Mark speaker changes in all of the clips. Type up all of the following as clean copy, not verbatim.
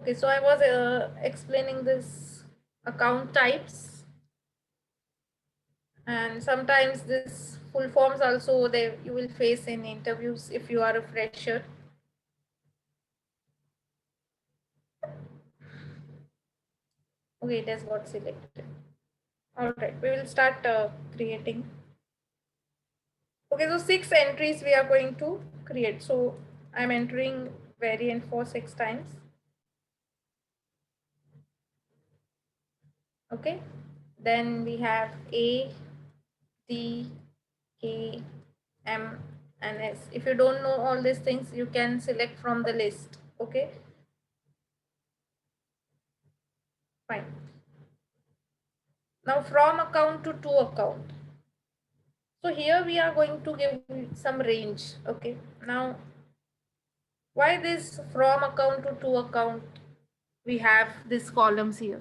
Speaker 1: Okay, so I was explaining this account types, and sometimes this full forms also they you will face in interviews if you are a fresher. Okay, it has got selected. All right, we will start creating. Okay, so 6 entries we are going to create. So I'm entering variant for 6 times. Okay, then we have A, D, K, M, and S. If you don't know all these things, you can select from the list. Okay, fine. Now from account to account. So here we are going to give some range. Okay, now why this from account to account? We have these columns here,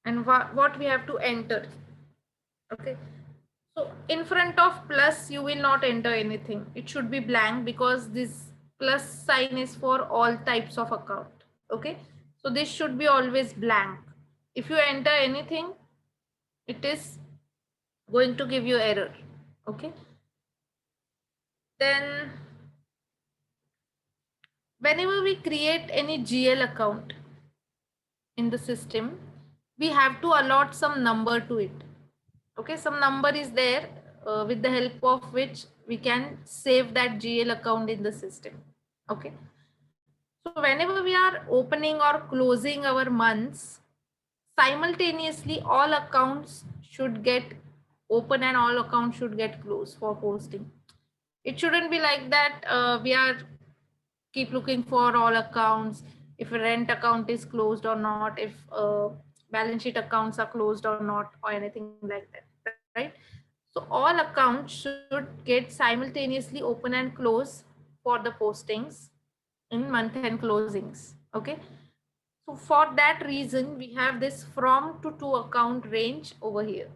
Speaker 1: and what we have to enter. Okay, so in front of plus you will not enter anything. It should be blank because this plus sign is for all types of account. Okay, so this should be always blank. If you enter anything, it is going to give you error. Okay, then whenever we create any GL account in the system, we have to allot some number to it. Okay, some number is there with the help of which we can save that GL account in the system. Okay, so whenever we are opening or closing our months, simultaneously all accounts should get open and all accounts should get closed for posting. It shouldn't be like that we are keep looking for all accounts, if a rent account is closed or not, if balance sheet accounts are closed or not, or anything like that, right? So all accounts should get simultaneously open and close for the postings in month end closings. Okay, so for that reason we have this from to account range over here.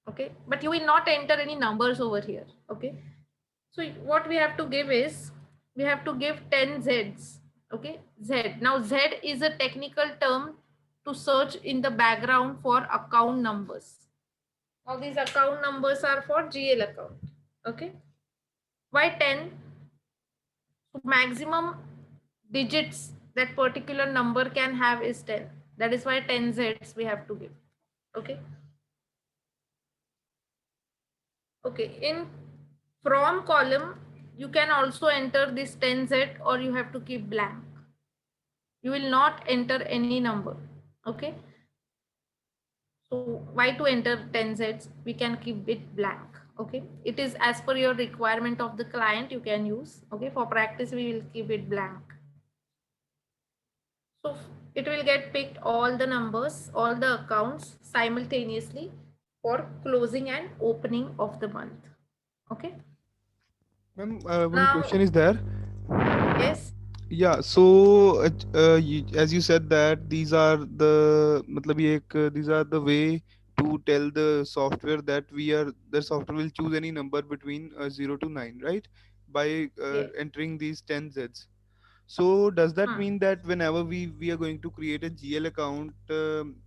Speaker 1: Okay, but you will not enter any numbers over here. Okay, so what we have to give is we have to give 10 Zs. Okay, Z. Now Z is a technical term to search in the background for account numbers. All these account numbers are for GL account. Okay, why 10? So maximum digits that particular number can have is 10. That is why 10 Zs we have to give. Okay. Okay, in from column, you can also enter this 10Z or you have to keep blank. You will not enter any number. Okay. So why to enter 10Zs? We can keep it blank. Okay. It is as per your requirement of the client you can use. Okay. For practice, we will keep it blank. So it will get picked all the numbers, all the accounts simultaneously for closing and opening of the month. Okay.
Speaker 2: Ma'am, one
Speaker 1: Now,
Speaker 2: question is there.
Speaker 1: yes.
Speaker 2: Yeah, so as you said that these are the matlab ye ek, these are the way to tell the software that the software will choose any number between 0 to 9, right? By
Speaker 1: Yeah.
Speaker 2: entering these 10 Zs. So does that
Speaker 1: Hmm.
Speaker 2: mean that whenever we are going to create a GL account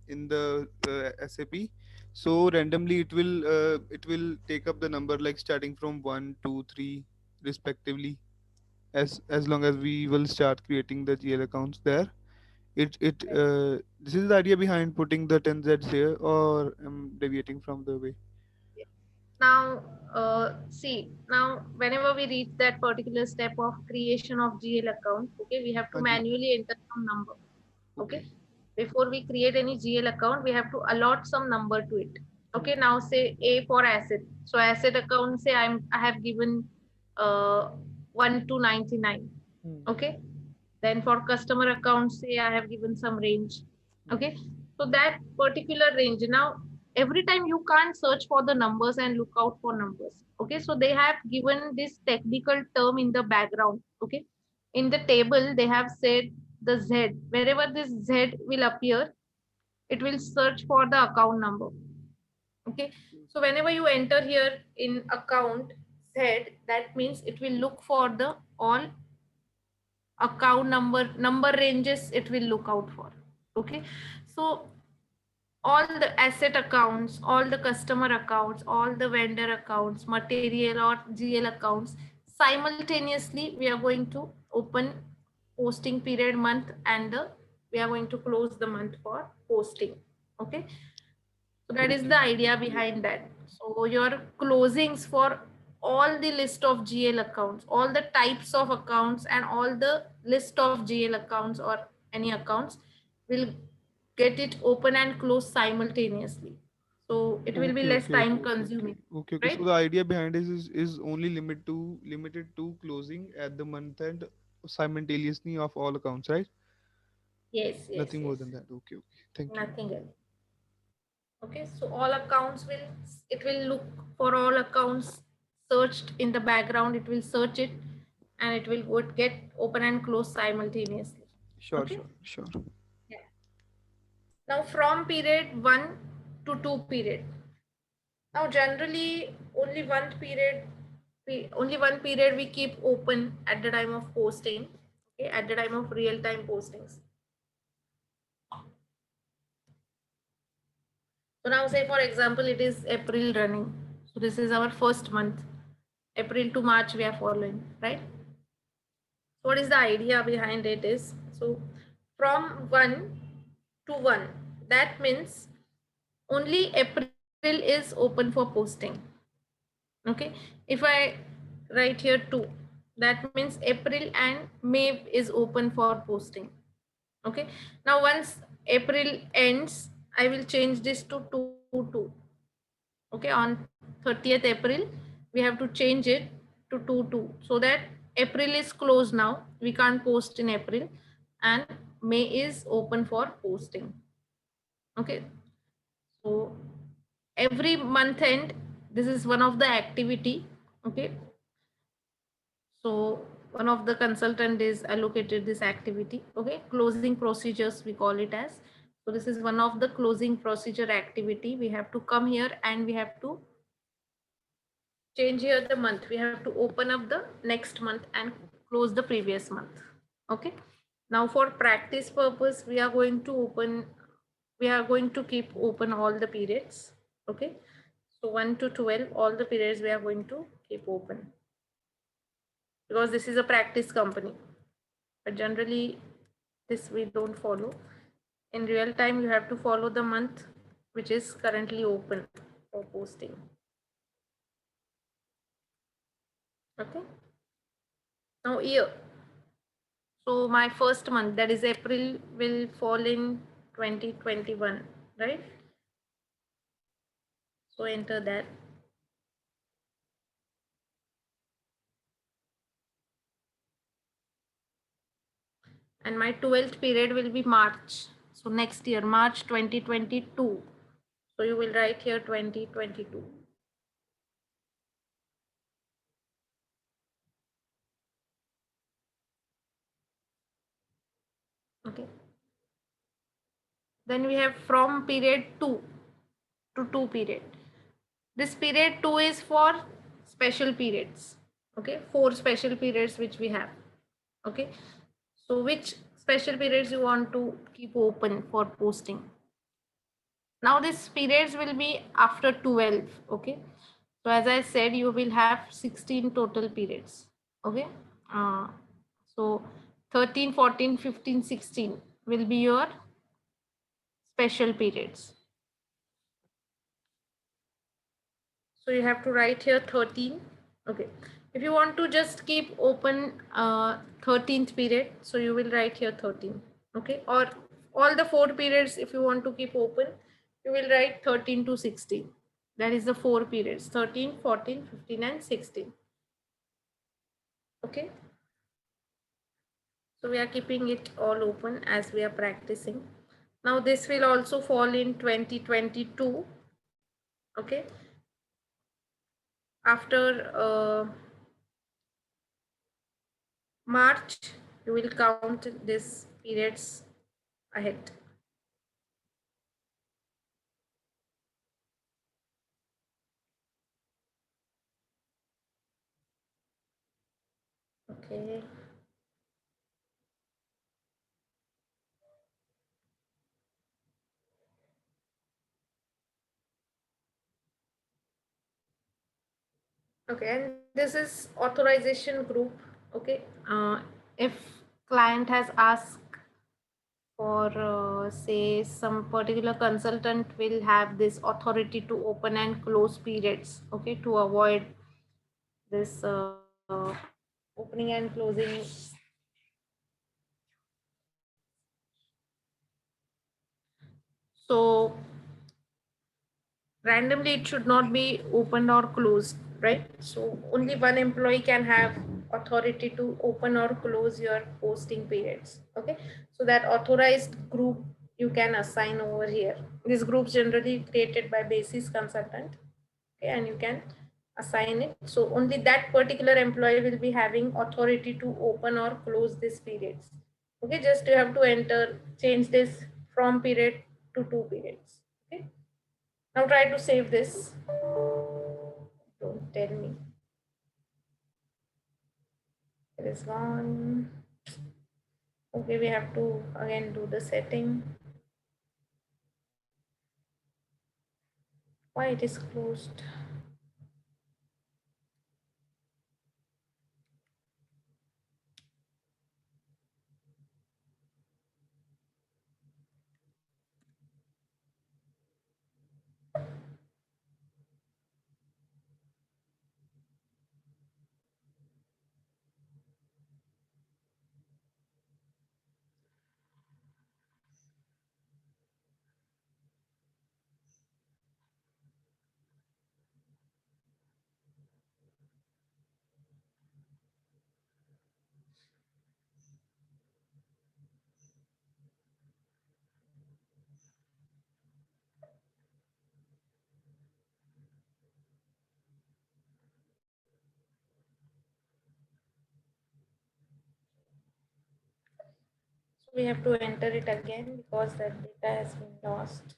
Speaker 2: in the SAP, so randomly it will take up the number like starting from 1, 2, 3 respectively, as long as we will start creating the GL accounts there. It
Speaker 1: Right.
Speaker 2: This is the idea behind putting the 10 Zs here, or I'm deviating from the way.
Speaker 1: Yeah. Now, see, now whenever we reach that particular step of creation of GL account, okay, we have to
Speaker 2: Hanji.
Speaker 1: manually enter some number. Okay.
Speaker 2: Okay.
Speaker 1: Before we create any GL account, we have to allot some number to it.
Speaker 2: Hmm.
Speaker 1: Okay. Now say A for asset. So asset account say I have given uh 1 to 99.
Speaker 2: Hmm.
Speaker 1: Okay. Then for customer account say I have given some range.
Speaker 2: Hmm.
Speaker 1: Okay, so that particular range, now every time you can't search for the numbers and look out for numbers. Okay, so they have given this technical term in the background. Okay, in the table they have said the Z. Wherever this Z will appear, it will search for the account number. Okay, so whenever you enter here in account Z, that means it will look for the all account number ranges it will look out for. Okay, so all the asset accounts, all the customer accounts, all the vendor accounts, material or GL accounts, simultaneously we are going to open posting period month, and we are going to close the month for posting. Okay, so that is the
Speaker 2: Okay.
Speaker 1: idea behind that. So your closings for all the list of GL accounts, all the types of accounts, and all the list of GL accounts or any accounts will get it open and close simultaneously. So it will be
Speaker 2: Okay,
Speaker 1: less
Speaker 2: okay,
Speaker 1: time
Speaker 2: okay, okay,
Speaker 1: consuming,
Speaker 2: okay, okay. So
Speaker 1: right?
Speaker 2: the idea behind is only limited to closing at the month end simultaneously of all accounts, right?
Speaker 1: Yes, yes,
Speaker 2: Nothing more
Speaker 1: yes.
Speaker 2: than that. Okay, okay. Thank you.
Speaker 1: Nothing else. Okay, so all accounts will, it will look for all accounts searched in the background, it will search it, and it will get open and close simultaneously.
Speaker 2: Sure,
Speaker 1: Okay.
Speaker 2: sure, sure.
Speaker 1: Yeah. Now from period 1 to 2 period. Now generally only one period we keep open at the time of posting. Okay, at the time of real time postings. So now say for example it is April running. So this is our first month. April to March we are following, right? So what is the idea behind it is, so from 1 to 1, that means only April is open for posting. Okay, if I write here 2, that means April and May is open for posting. Okay, now once April ends, I will change this to 2 okay, on 30th April we have to change it to 2 so that April is closed now, we can't post in April, and May is open for posting. Okay, so every month end this is one of the activity. Okay, so one of the consultant is allocated this activity. Okay, closing procedures we call it as. So this is one of the closing procedure activity. We have to come here and we have to change here the month. We have to open up the next month and close the previous month. Okay, now for practice purpose we are going to keep open all the periods. Okay, so 1 to 12 all the periods we are going to keep open, because this is a practice company, but generally this we don't follow. In real time you have to follow the month which is currently open for posting. Okay, now year. So my first month, that is April, will fall in 2021, right? So enter that. And my 12th period will be March. So next year, March 2022. So you will write here 2022. Okay. Then we have from period 2 to 2 period. This period 2 is for special periods. Okay, 4 special periods which we have. Okay, so which special periods you want to keep open for posting? Now this periods will be after 12. Okay, so as I said you will have 16 total periods. Okay, uh, so 13, 14, 15, 16 will be your special periods. So you have to write here 13. Okay, if you want to just keep open 13th period, so you will write here 13. Okay, or all the 4 periods if you want to keep open, you will write 13 to 16. That is the 4 periods, 13, 14, 15 and 16. Okay, so we are keeping it all open as we are practicing. Now this will also fall in 2022. Okay, after March, you will count these periods ahead. Okay. Okay, and this is authorization group. Okay, if client has asked for say some particular consultant will have this authority to open and close periods, okay, to avoid this opening and closing. So randomly it should not be opened or closed, right? So only one employee can have authority to open or close your posting periods. Okay, so that authorized group you can assign over here. This group generally created by basis consultant. Okay, and you can assign it, so only that particular employee will be having authority to open or close these periods. Okay, just you have to enter, change this from period to 2 periods. Okay, now try to save this. Don't tell me. It is gone. Okay, we have to again do the setting. Why it is closed? So we have to enter it again because that data has been lost.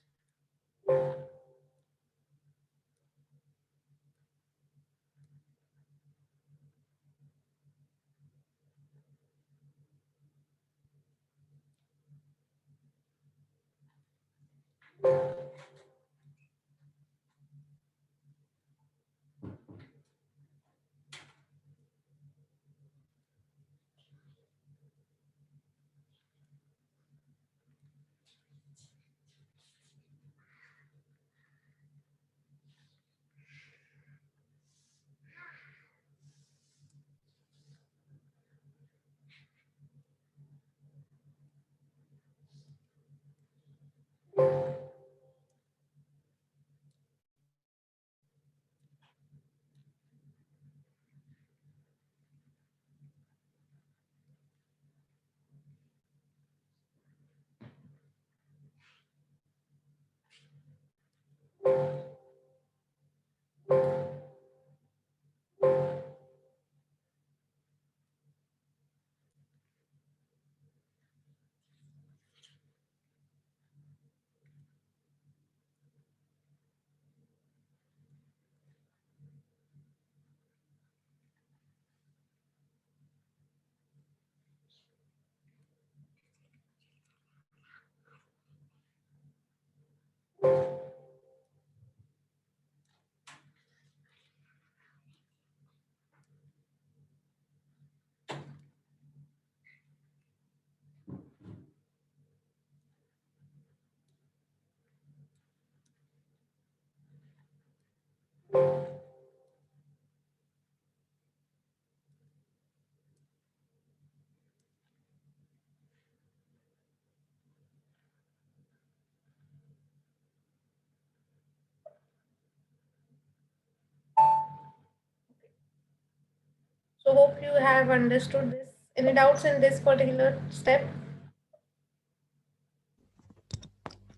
Speaker 1: So hope you have understood this. Any doubts in this particular step?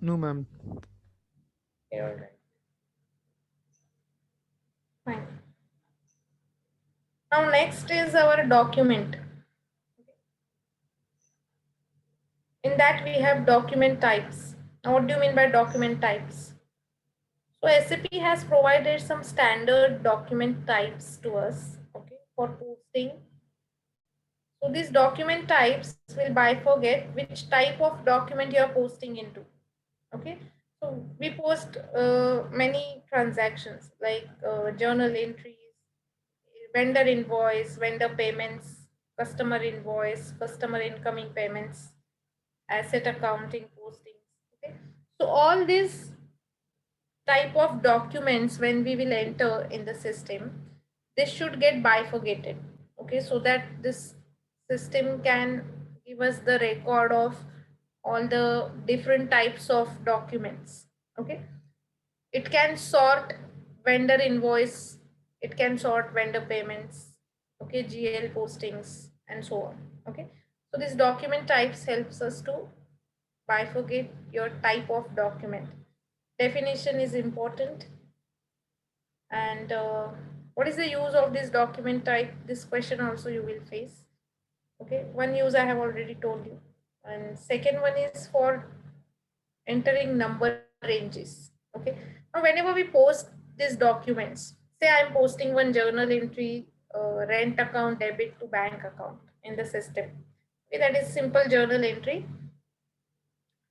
Speaker 2: No, ma'am.
Speaker 1: Okay, all right. Fine. Now next is our document. In that we have document types. Now what do you mean by document types? So SAP has provided some standard document types to us, okay, for posting. So these document types will bifurcate which type of document you are posting into. Okay, so we post many transactions like journal entries, vendor invoice, vendor payments, customer invoice, customer incoming payments, asset accounting postings. Okay, so all these type of documents, when we will enter in the system, this should get bifurcated. Okay, so that this system can give us the record of all the different types of documents. Okay, it can sort vendor invoice, it can sort vendor payments, okay, GL postings, and so on. Okay, so this document types helps us to bifurcate your type of document. Definition is important. And what is the use of this document type? This question also you will face. Okay, one use I have already told you, and second one is for entering number ranges. Okay, now whenever we post these documents, say I am posting one journal entry, rent account debit to bank account in the system. Okay, that is simple journal entry.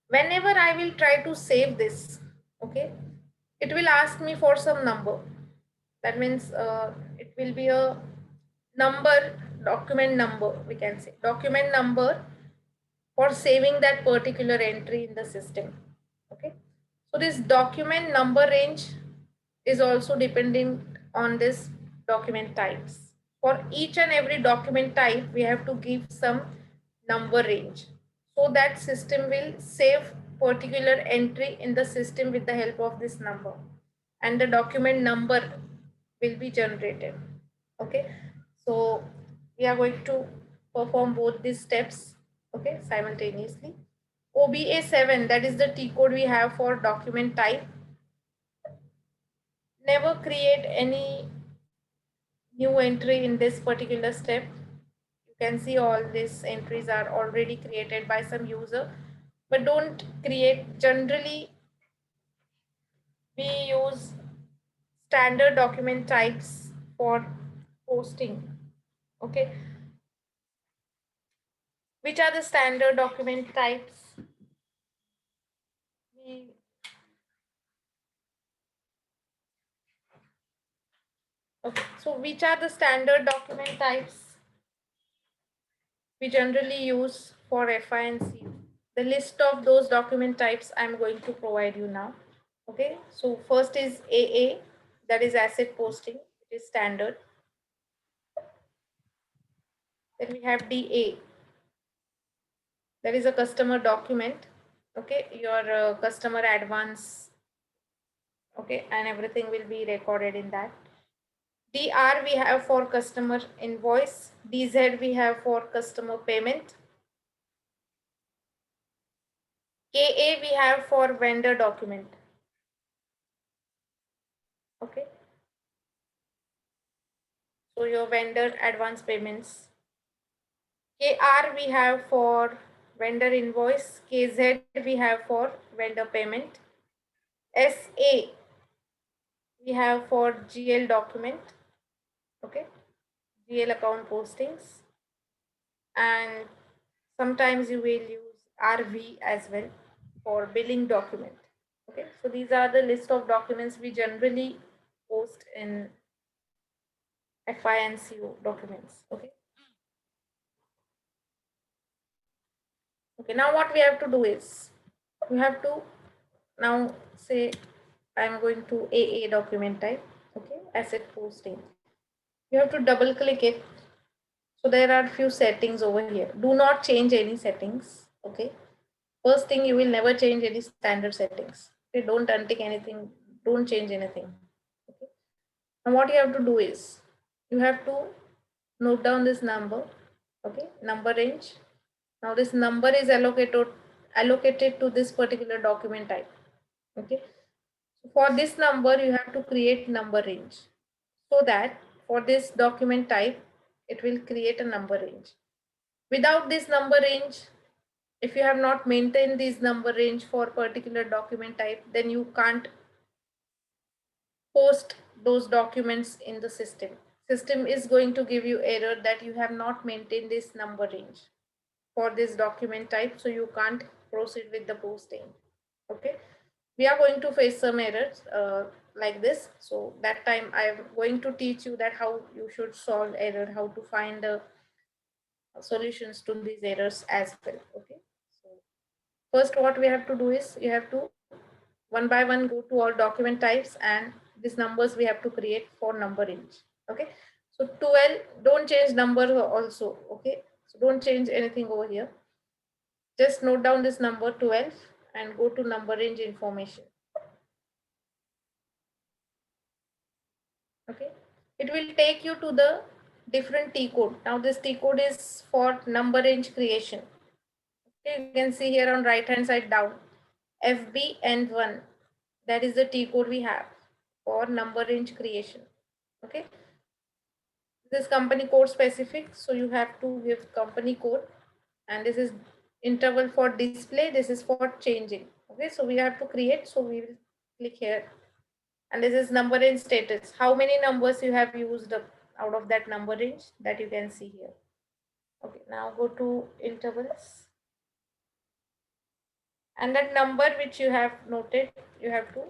Speaker 1: Whenever I will try to save this, okay, it will ask me for some number. That means it will be a number, document number, we can say document number for saving that particular entry in the system. Okay, so this document number range is also depending on this document types. For each and every document type we have to give some number range, so that system will save particular entry in the system with the help of this number, and the document number will be generated. Okay, so we are going to perform both these steps, okay, simultaneously. OBA 7, that is the T code we have for document type. Never create any new entry in this particular step. You can see all these entries are already created by some user, but don't create. Generally we use standard document types for posting. Okay, which are the standard document types? We Okay, so which are the standard document types we generally use for FI and CU? The list of those document types I'm going to provide you now. Okay, so first is AA, that is asset posting, it is standard. Then we have DA, that is a customer document. Okay, your customer advance, okay, and everything will be recorded in that. DR we have for customer invoice, DZ we have for customer payment, KA we have for vendor document. Okay, so your vendor advance payments. KR we have for vendor invoice, KZ we have for vendor payment, SA we have for GL document, okay, GL account postings, and sometimes you will use RV as well for billing document. Okay, so these are the list of documents we generally post in FI and CO documents. Okay. Okay, now what we have to do is we have to now say I'm going to AA document type, okay, asset posting. You have to double click it. So there are few settings over here. Do not change any settings. Okay. First thing, you will never change any standard settings. Okay, don't untick anything, don't change anything. Okay. And what you have to do is you have to note down this number, okay, number range. Now this number is allocated to this particular document type. Okay, so for this number you have to create number range, so that for this document type it will create a number range. Without this number range, if you have not maintained this number range for particular document type, then you can't post those documents in the system. System is going to give you error that you have not maintained this number range for this document type, so you can't proceed with the posting. Okay, we are going to face some errors. like this. So that time I'm going to teach you that how you should solve error, how to find the solutions to these errors as well. Okay, so first what we have to do is you have to one by one go to all document types, and these numbers we have to create for number range. Okay, so 12, don't change number also. Okay, so don't change anything over here, just note down this number 12 and go to number range information. Okay, it will take you to the different T code. Now this T code is for number range creation. Okay, you can see here on right hand side down, FB and 1, that is the T code we have for number range creation. Okay, this is company code specific, so you have to give company code, and this is interval for display, this is for changing. Okay, so we have to create, so we will click here, and this is number range status, how many numbers you have used up out of that number range, that you can see here. Okay, now go to intervals, and that number which you have noted, you have to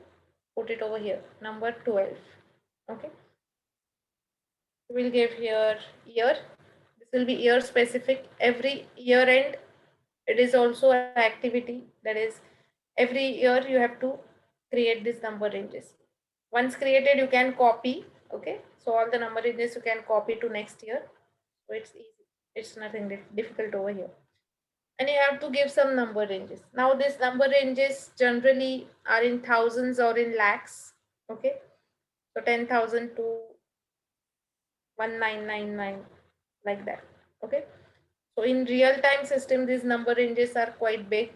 Speaker 1: put it over here, number 12. Okay, we will give here year, this will be year specific. Every year end, it is also an activity, that is every year you have to create these number ranges. Once created, you can copy. Okay, so all the number ranges you can copy to next year, so it's easy, it's nothing difficult over here. And you have to give some number ranges. Now these number ranges generally are in thousands or in lakhs. Okay, so 10,000 to 1999, like that. Okay, so in real time system, these number ranges are quite big,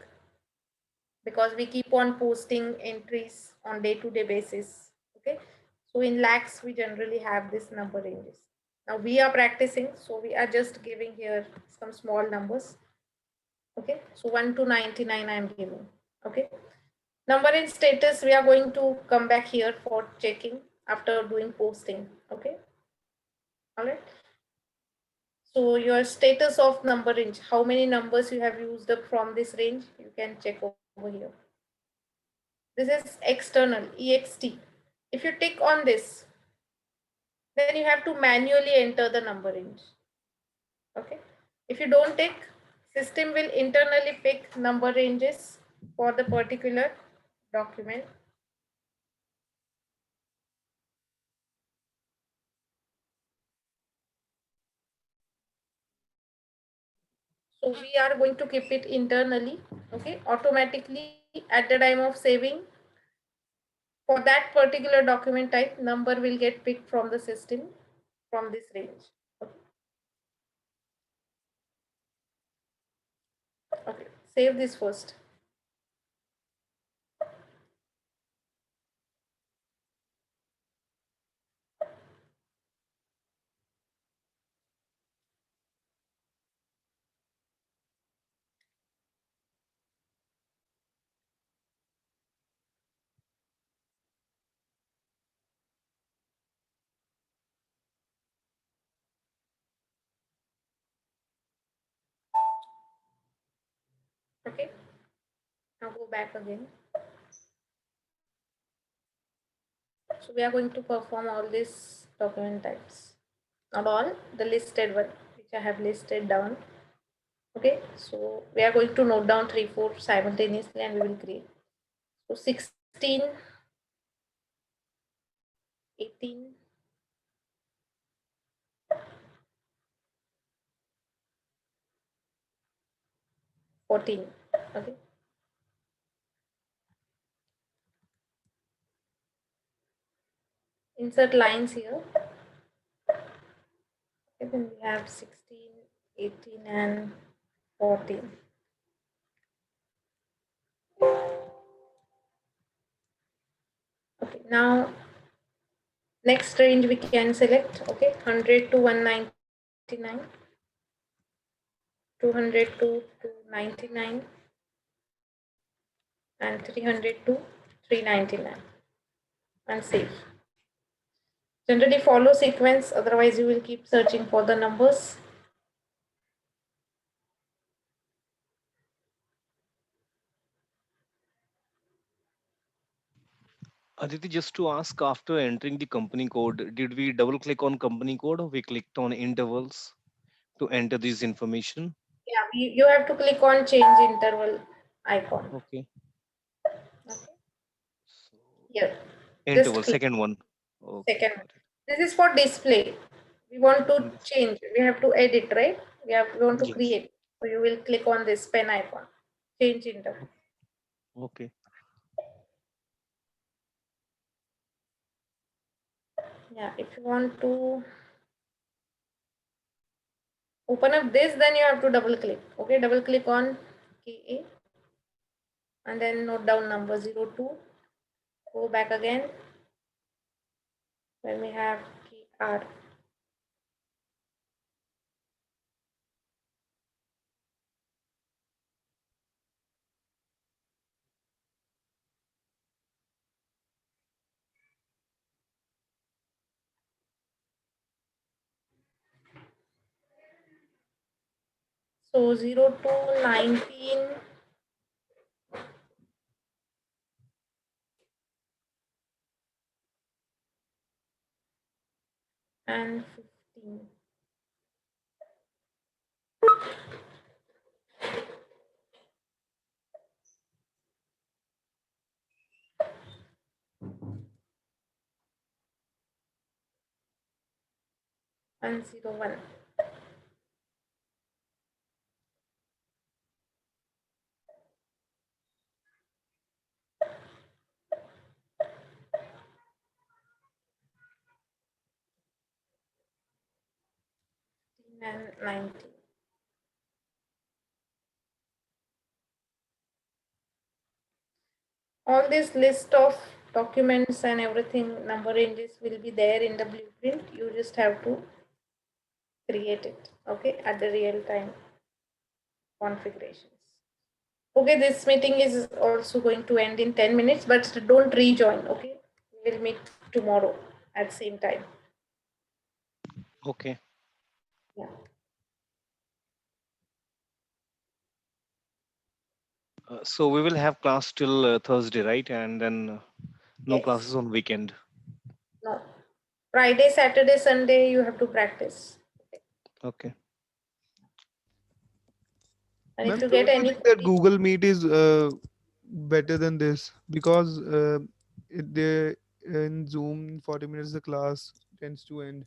Speaker 1: because we keep on posting entries on day-to-day basis. Okay, so in lakhs we generally have this number ranges. Now we are practicing, so we are just giving here some small numbers. Okay, so 1 to 99 I am giving. Okay, number in status, we are going to come back here for checking after doing posting. Okay, all right. So your status of number range, how many numbers you have used up from this range, you can check over here. This is external, ext. If you tick on this, then you have to manually enter the number range. Okay, if you don't tick, system will internally pick number ranges for the particular document. So we are going to keep it internally. Okay, automatically at the time of saving, for that particular document type, number will get picked from the system from this range. Okay, okay. Save this first. Okay, now go back again. So we are going to perform all these document types, not all, the listed one which I have listed down. Okay, so we are going to note down 3, 4 simultaneously, and we will create. So 16, 18, 14. Okay, insert lines here. Okay, then we have 16, 18 and 14. Okay, now next range we can select. Okay, 100 to 199, 200 to 299, and 300 to 399, and save. Generally follow sequence, otherwise you will keep searching for the numbers.
Speaker 3: Aditi, just to ask, after entering the company code, did we double click on company code or we clicked on intervals to enter this information?
Speaker 1: Yeah, you have to click on change interval icon.
Speaker 3: Okay.
Speaker 1: Okay.
Speaker 3: So
Speaker 1: Here, just
Speaker 3: interval,
Speaker 1: click
Speaker 3: second one. Okay,
Speaker 1: second.
Speaker 3: got it.
Speaker 1: This is for display. We want to
Speaker 3: This.
Speaker 1: change. We have to edit, right? We want to
Speaker 3: Yes.
Speaker 1: create. So you will click on this pen icon. Change interval.
Speaker 3: Okay.
Speaker 1: Yeah, if you want to open up this, then you have to double click. Okay, double click on KA and then note down number 02. Go back again when we have KR. So 02, 19, and 15. And 01. And 19. All this list of documents and everything, number ranges will be there in the blueprint. You just have to create it, okay, at the real time configurations. Okay, this meeting is also going to end in 10 minutes, but don't rejoin, okay? We will meet tomorrow at same time.
Speaker 3: Okay.
Speaker 1: Yeah.
Speaker 3: So we will have class till Thursday, right? And then no
Speaker 1: Yes.
Speaker 3: classes on weekend.
Speaker 1: No. Friday, Saturday, Sunday, you have to practice. Okay.
Speaker 3: Okay.
Speaker 1: And if
Speaker 2: Ma'am,
Speaker 1: you get
Speaker 2: don't you
Speaker 1: any
Speaker 2: think that
Speaker 1: query,
Speaker 2: Google Meet is better than this? Because in Zoom, 40 minutes the class tends to end.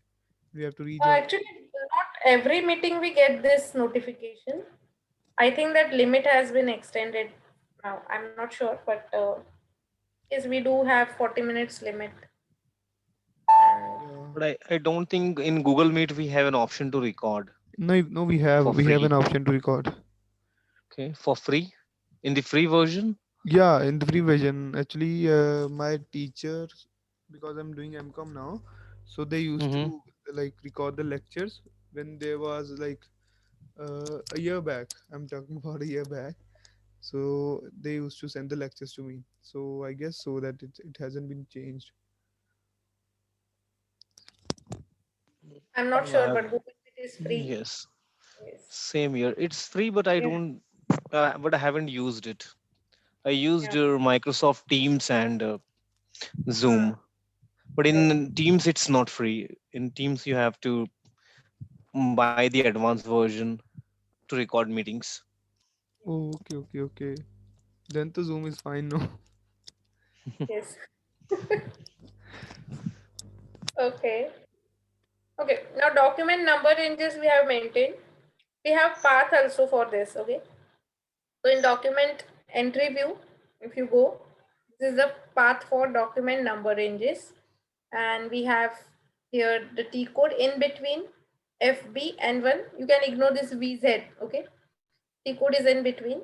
Speaker 2: We have to rejoin.
Speaker 1: actually, not every meeting we get this notification. I think that limit has been extended now. I'm not sure, but yes, we do have 40 minutes limit. And
Speaker 2: Yeah.
Speaker 3: But I don't think in Google Meet we have an option to record
Speaker 2: No, no,
Speaker 3: for
Speaker 2: we have an
Speaker 3: free.
Speaker 2: option to record.
Speaker 3: Okay, for free in the free version.
Speaker 2: Yeah, in the free version. Actually, my teacher, because I'm doing MCOM now, so they used
Speaker 3: Mm-hmm.
Speaker 2: to like record the lectures when there was like a year back. I'm talking about a year back. So they used to send the lectures to me. So I guess so that it hasn't been changed.
Speaker 1: I'm not sure, but Google Meet is free.
Speaker 3: Yes,
Speaker 1: Yes.
Speaker 3: same here. It's free, but I
Speaker 1: Yeah.
Speaker 3: don't. But I haven't used it. I used
Speaker 1: Yeah.
Speaker 3: Microsoft Teams and
Speaker 1: Hmm.
Speaker 3: Zoom. But
Speaker 1: Okay.
Speaker 3: in Teams, it's not free. In Teams, you have to buy the advanced version to record meetings.
Speaker 2: Oh, okay, okay, okay. Then the Zoom is fine, no?
Speaker 1: Yes. Okay. Okay. Now document number ranges we have maintained. We have path also for this. Okay. So in document entry view, if you go, this is the path for document number ranges. And we have here the T code in between FB and 1. You can ignore this VZ. Okay. T code is in between.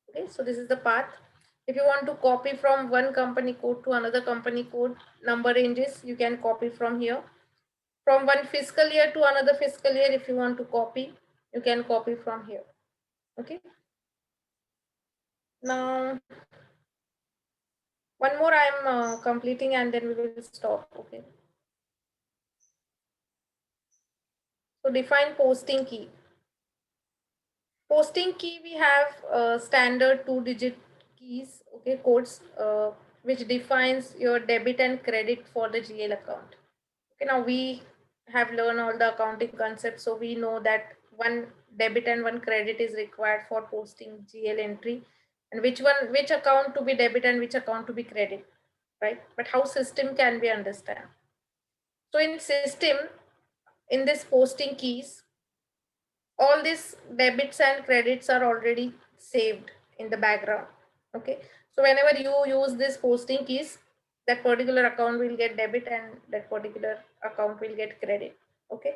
Speaker 1: Okay. So this is the path. If you want to copy from one company code to another company code number ranges, you can copy from here. From one fiscal year to another fiscal year, if you want to copy, you can copy from here. Okay. Now, one more I am completing and then we will stop. Okay. So define posting key. Posting key, we have standard 2-digit keys, okay, codes. which defines your debit and credit for the GL account. Okay, now we have learned all the accounting concepts, so we know that one debit and one credit is required for posting GL entry, and which account to be debit and which account to be credit, right? But how system can be understand? So in system, in this posting keys, all these debits and credits are already saved in the background. Okay, so whenever you use this posting keys, that particular account will get debit and that particular account will get credit. Okay,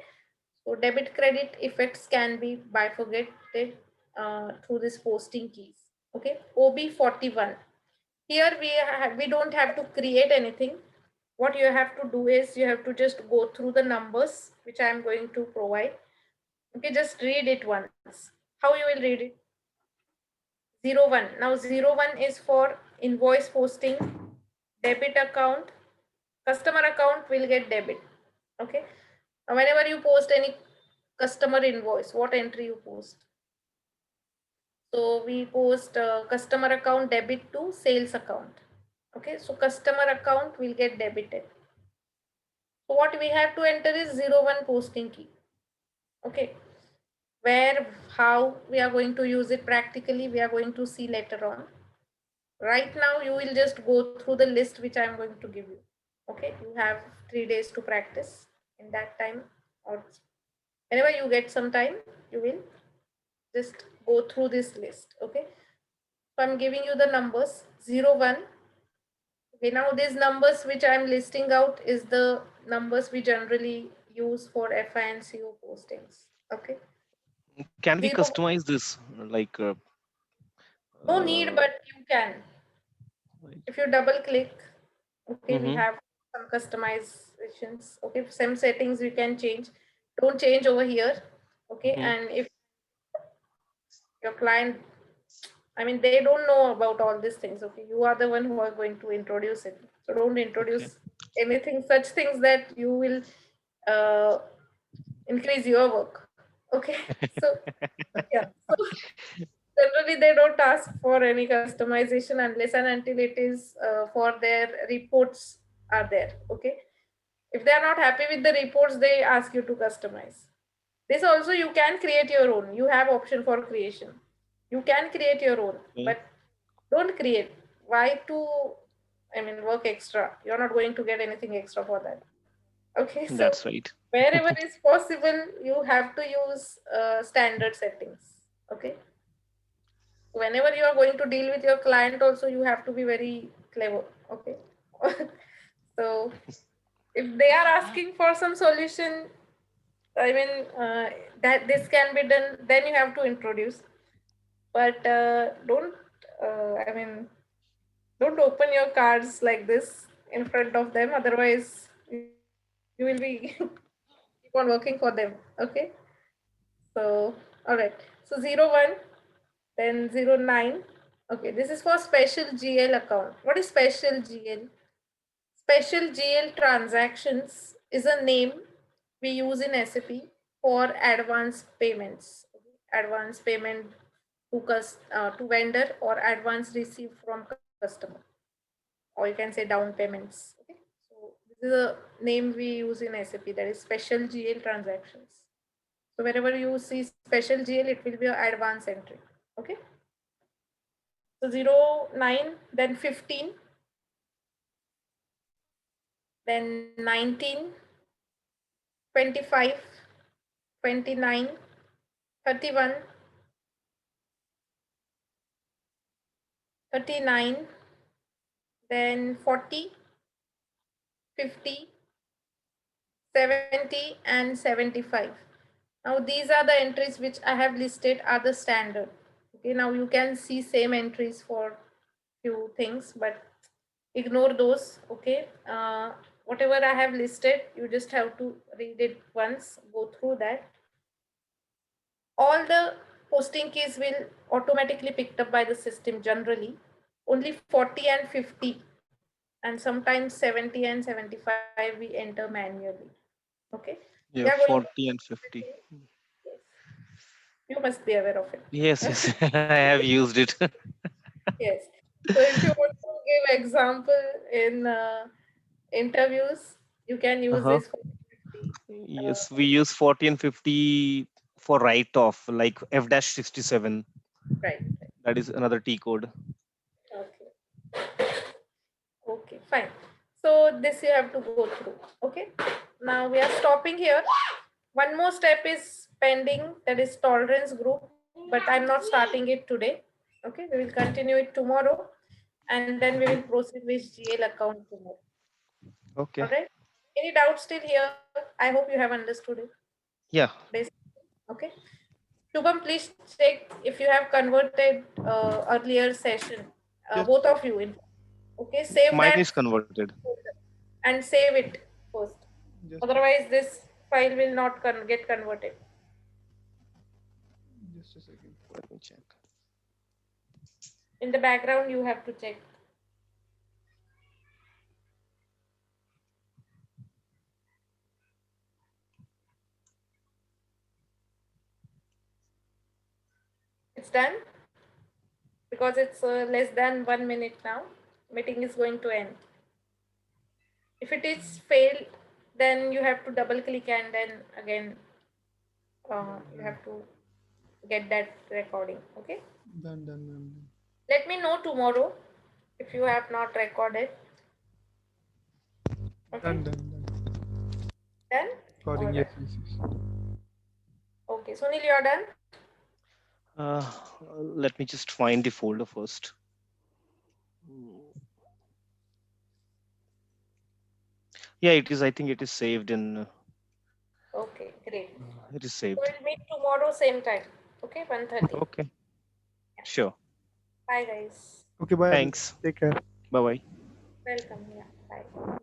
Speaker 1: so debit credit effects can be bifurcated through this posting keys. Okay, OB41, here we don't have to create anything. What you have to do is you have to just go through the numbers which I am going to provide. Okay, just read it once. How you will read it? 01. Now 01 is for invoice posting, debit account, customer account will get debit. Okay. Now whenever you post any customer invoice, what entry you post? So we post customer account debit to sales account. Okay. So customer account will get debited. So what we have to enter is 01 posting key. Okay. Where, how we are going to use it practically, we are going to see later on. Right now, you will just go through the list which I am going to give you. Okay, you have 3 days to practice. In that time, or whenever you get some time, you will just go through this list. Okay, so I'm giving you the numbers 01. Okay, now these numbers which I'm listing out is the numbers we generally use for FI and CO postings. Okay,
Speaker 3: Can we
Speaker 1: 0,
Speaker 3: customize this? Like,
Speaker 1: no need,
Speaker 3: uh,
Speaker 1: but you can.
Speaker 3: right.
Speaker 1: If you double click, okay, we
Speaker 3: Mm-hmm.
Speaker 1: have some customizations. Okay, some settings we can change. Don't change over here. Okay,
Speaker 3: Mm-hmm.
Speaker 1: and if your client, I mean, they don't know about all these things. Okay, you are the one who are going to introduce it. So don't
Speaker 3: Okay.
Speaker 1: introduce anything, such things that you will uh, increase your work. Okay, so yeah, so generally they don't ask for any customization unless and until it is for their reports are there. Okay, if they are not happy with the reports, they ask you to customize. This also you can create your own. You have option for creation. You can create your own,
Speaker 3: Okay.
Speaker 1: but don't create. Why to, I mean, work extra? You're not going to get anything extra for that. Okay, so
Speaker 3: That's right.
Speaker 1: wherever is possible, you have to use standard settings. Okay, whenever you are going to deal with your client, also you have to be very clever. Okay, so if they are asking for some solution, I mean, that this can be done, then you have to introduce. But don't, I mean, don't open your cards like this in front of them. Otherwise, you will be keep on working for them. Okay. So, all right. So 01, then 09. Okay. This is for special GL account. What is special GL? Special GL transactions is a name we use in SAP for advance payments. Advance payment to vendor or advance received from customer, or you can say down payments. Okay, so this is a name we use in SAP, that is special GL transactions. So wherever you see special GL, it will be an advance entry. Okay, so 09, then 15, then 19, 25, 29, 31, 39, then 40, 50, 70, and 75. Now these are the entries which I have listed are the standard. Okay, now you can see same entries for few things, but ignore those. Okay, whatever I have listed, you just have to read it once, go through that. All the posting keys will automatically picked up by the system generally. Only 40 and 50 and sometimes 70 and 75 we enter manually. Okay, we are
Speaker 3: Yeah,
Speaker 1: going to
Speaker 3: 40 and 50.
Speaker 1: yes, you must be aware of it.
Speaker 3: Yes, yes. I have used it.
Speaker 1: Yes. So if you want to give example in interviews. You can use
Speaker 3: Uh-huh.
Speaker 1: this for 50.
Speaker 3: Yes, we use 40 and 50 for write off, like F-67.
Speaker 1: Right.
Speaker 3: That is another T code.
Speaker 1: Okay. Okay, fine. So this you have to go through. Okay. Now we are stopping here. One more step is pending, that is tolerance group, but I'm not starting it today. Okay, we will continue it tomorrow, and then we will proceed with GL account tomorrow. All
Speaker 3: Okay.
Speaker 1: right. Any doubts still here? I hope you have understood it.
Speaker 3: Yeah.
Speaker 1: Basic. Okay. Shubham, please check if you have converted earlier session.
Speaker 2: Yes.
Speaker 1: Both of you, in okay, save
Speaker 3: Mine
Speaker 1: that
Speaker 3: is converted.
Speaker 1: folder and save it first.
Speaker 2: Just
Speaker 1: Otherwise, this file will not get converted.
Speaker 2: just a second.
Speaker 3: Let me check.
Speaker 1: In the background, you have to check. It's done because it's less than 1 minute now. Meeting is going to end. If it is failed, then you have to double click and then again you have to get that recording. Okay.
Speaker 2: Done, done, ma'am. Done.
Speaker 1: Let me know tomorrow if you have not recorded. Okay.
Speaker 2: Done, done, done.
Speaker 1: Done.
Speaker 2: Recording,
Speaker 1: All
Speaker 2: yes,
Speaker 1: right.
Speaker 2: yes, yes.
Speaker 1: Okay. Sunil, you're done.
Speaker 3: Uh, Let me just find the folder first. Yeah, it is. I think it is saved in.
Speaker 1: Okay. Great.
Speaker 3: It is
Speaker 1: So
Speaker 3: saved.
Speaker 1: we'll meet tomorrow same time. Okay. 1:30.
Speaker 3: Okay. Sure.
Speaker 1: Bye, guys.
Speaker 2: Okay, bye, everyone.
Speaker 3: Thanks.
Speaker 2: Take care.
Speaker 3: Bye bye.
Speaker 1: Welcome. Yeah. Bye.